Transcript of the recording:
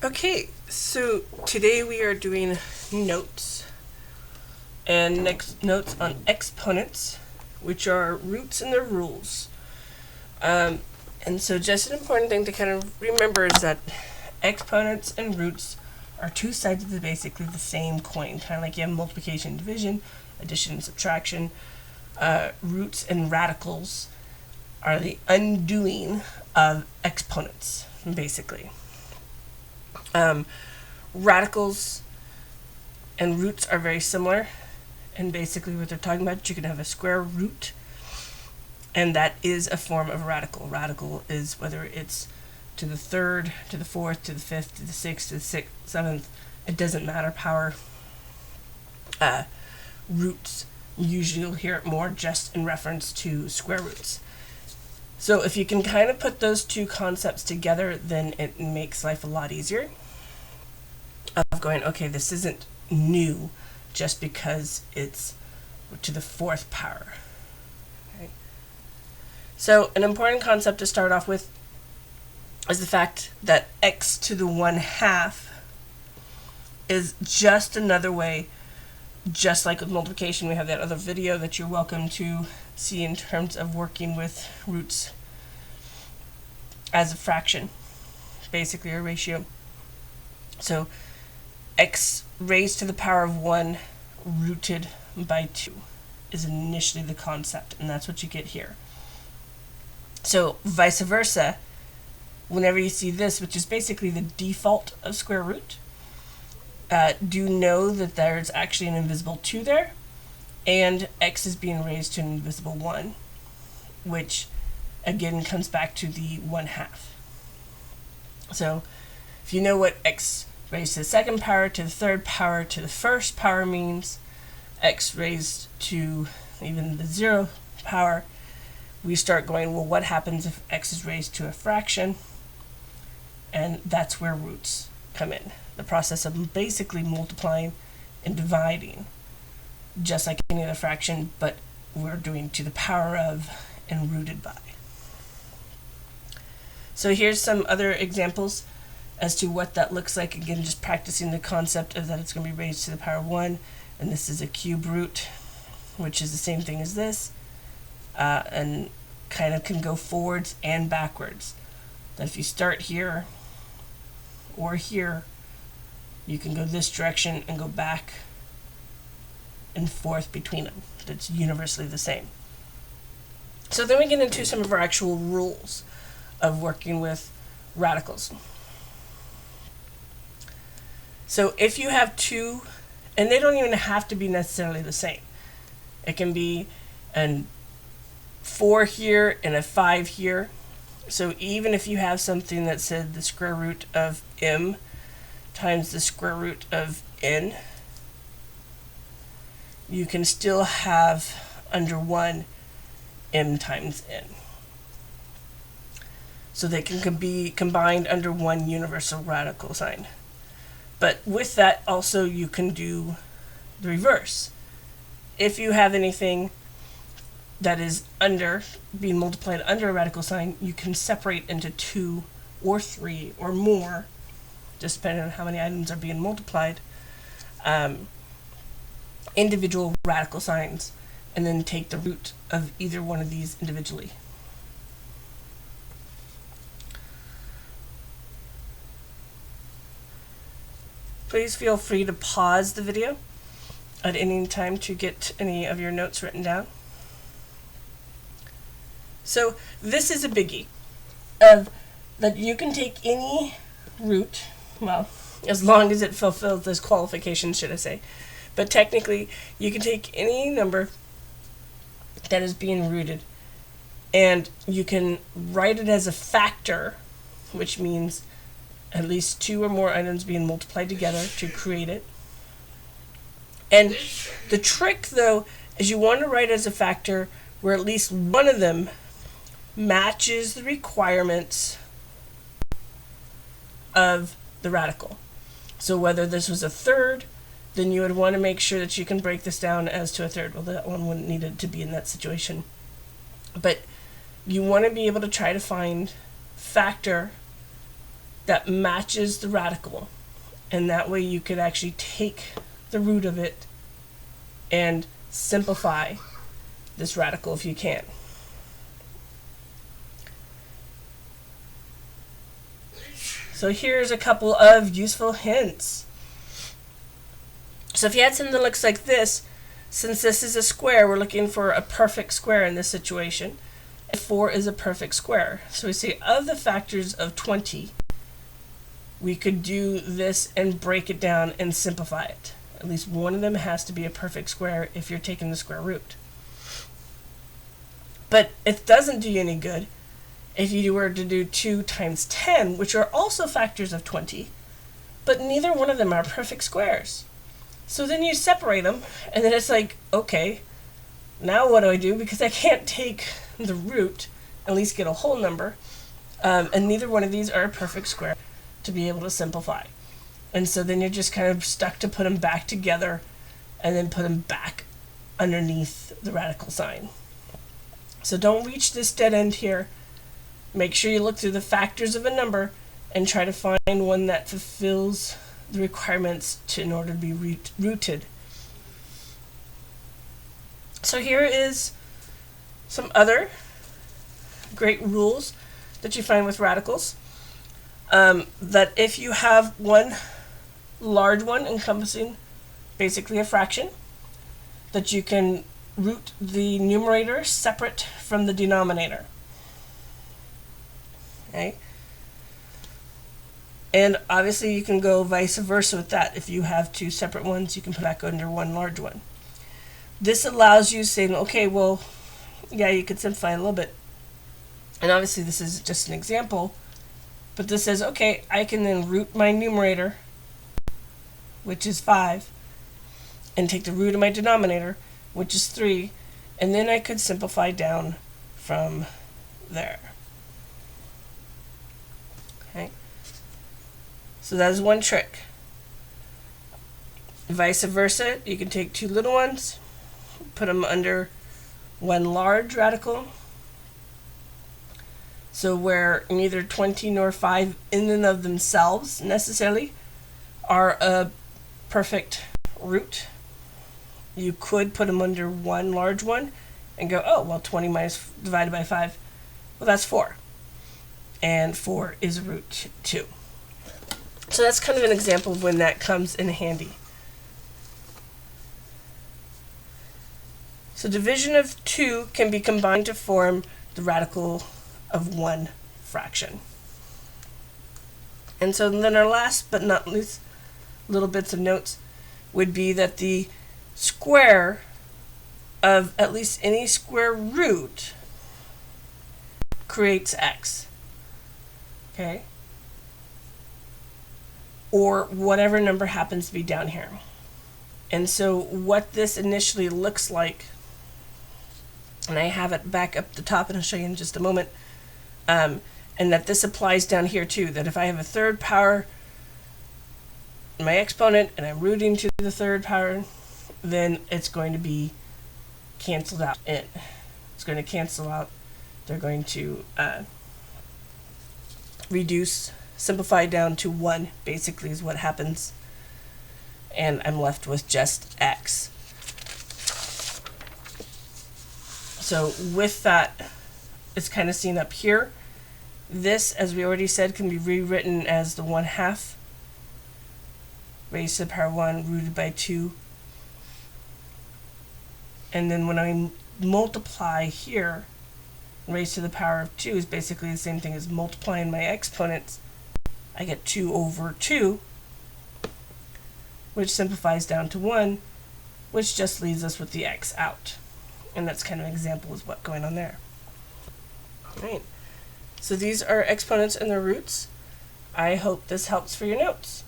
Okay, so today we are doing notes and next notes on exponents, which are roots and their rules. And so just an important thing to kind of remember is that exponents and roots are two sides of basically the same coin, kind of like you have multiplication, division, addition, and subtraction. Roots and radicals are the undoing of exponents, basically. Radicals and roots are very similar, and basically what they're talking about, you can have a square root, and that is a form of radical. Radical is whether it's to the third, to the fourth, to the fifth, to the sixth, to the seventh, it doesn't matter power. Roots, usually you'll hear it more just in reference to square roots. So if you can kind of put those two concepts together, then it makes life a lot easier. Of going, okay, this isn't new just because it's to the fourth power. Okay. So an important concept to start off with is the fact that x to the 1/2 is just another way, just like with multiplication. We have that other video that you're welcome to see in terms of working with roots as a fraction, basically a ratio. So x raised to the power of 1 rooted by 2 is initially the concept, and that's what you get here. So vice versa, whenever you see this, which is basically the default of square root, do know that there's actually an invisible 2 there, and x is being raised to an invisible 1, which again comes back to the 1/2. So if you know what x raised to the second power, to the third power, to the first power means, x raised to even the 0 power, we start going, well, what happens if x is raised to a fraction? And that's where roots come in. The process of basically multiplying and dividing, just like any other fraction, but we're doing to the power of and rooted by. So here's some other examples as to what that looks like. Again, just practicing the concept of that it's going to be raised to the power of 1, and this is a cube root, which is the same thing as this, and kind of can go forwards and backwards. That if you start here or here, you can go this direction and go back and forth between them. That's universally the same. So then we get into some of our actual rules of working with radicals. So if you have two, and they don't even have to be necessarily the same. It can be a 4 here and a 5 here. So even if you have something that said the square root of m times the square root of n, you can still have under 1 m times n. So they can be combined under one universal radical sign. But with that also you can do the reverse. If you have anything that is being multiplied under a radical sign, you can separate into 2 or 3 or more, just depending on how many items are being multiplied, individual radical signs, and then take the root of either one of these individually. Please feel free to pause the video at any time to get any of your notes written down. So this is a biggie of that you can take any root, well, as long as it fulfills this qualification, should I say. But technically, you can take any number that is being rooted, and you can write it as a factor, which means at least 2 or more items being multiplied together to create it. And the trick, though, is you want to write as a factor where at least one of them matches the requirements of the radical. So whether this was a third, then you would want to make sure that you can break this down as to a third. Well, that one wouldn't need it to be in that situation. But you want to be able to try to find factor that matches the radical. And that way you could actually take the root of it and simplify this radical if you can. So here's a couple of useful hints. So if you had something that looks like this, since this is a square, we're looking for a perfect square in this situation. 4 is a perfect square. So we say of the factors of 20, we could do this and break it down and simplify it. At least one of them has to be a perfect square if you're taking the square root. But it doesn't do you any good if you were to do 2 times 10, which are also factors of 20, but neither one of them are perfect squares. So then you separate them, and then it's like, okay, now what do I do? Because I can't take the root, at least get a whole number, and neither one of these are a perfect square to be able to simplify. And so then you're just kind of stuck to put them back together and then put them back underneath the radical sign. So don't reach this dead end here. Make sure you look through the factors of a number and try to find one that fulfills the requirements in order to be rooted. So here is some other great rules that you find with radicals. That if you have one large one encompassing basically a fraction, that you can root the numerator separate from the denominator. Okay? And obviously you can go vice versa with that. If you have 2 separate ones, you can put back under one large one. This allows you saying, okay, well, yeah, you could simplify a little bit. And obviously this is just an example, but this says, okay, I can then root my numerator, which is 5, and take the root of my denominator, which is 3, and then I could simplify down from there. Okay? So that is one trick. Vice versa, you can take 2 little ones, put them under one large radical. So where neither 20 nor 5 in and of themselves necessarily are a perfect root, you could put them under one large one and go, oh, well, 20 minus divided by 5, well, that's 4. And 4 is a root 2. So that's kind of an example of when that comes in handy. So division of 2 can be combined to form the radical of 1 fraction. And so then our last but not least little bits of notes would be that the square of at least any square root creates x. Okay? Or whatever number happens to be down here. And so what this initially looks like, and I have it back up the top and I'll show you in just a moment, and that this applies down here too, that if I have a third power in my exponent and I'm rooting to the third power, then it's going to be canceled out. It's going to cancel out. They're going to reduce, simplify down to 1, basically is what happens. And I'm left with just x. So with that, it's kind of seen up here. This, as we already said, can be rewritten as the 1/2 raised to the power 1 rooted by 2. And then when I multiply here, raised to the power of 2 is basically the same thing as multiplying my exponents. I get 2 over 2, which simplifies down to 1, which just leaves us with the x out. And that's kind of an example of what's going on there. All right. So these are exponents and their roots. I hope this helps for your notes.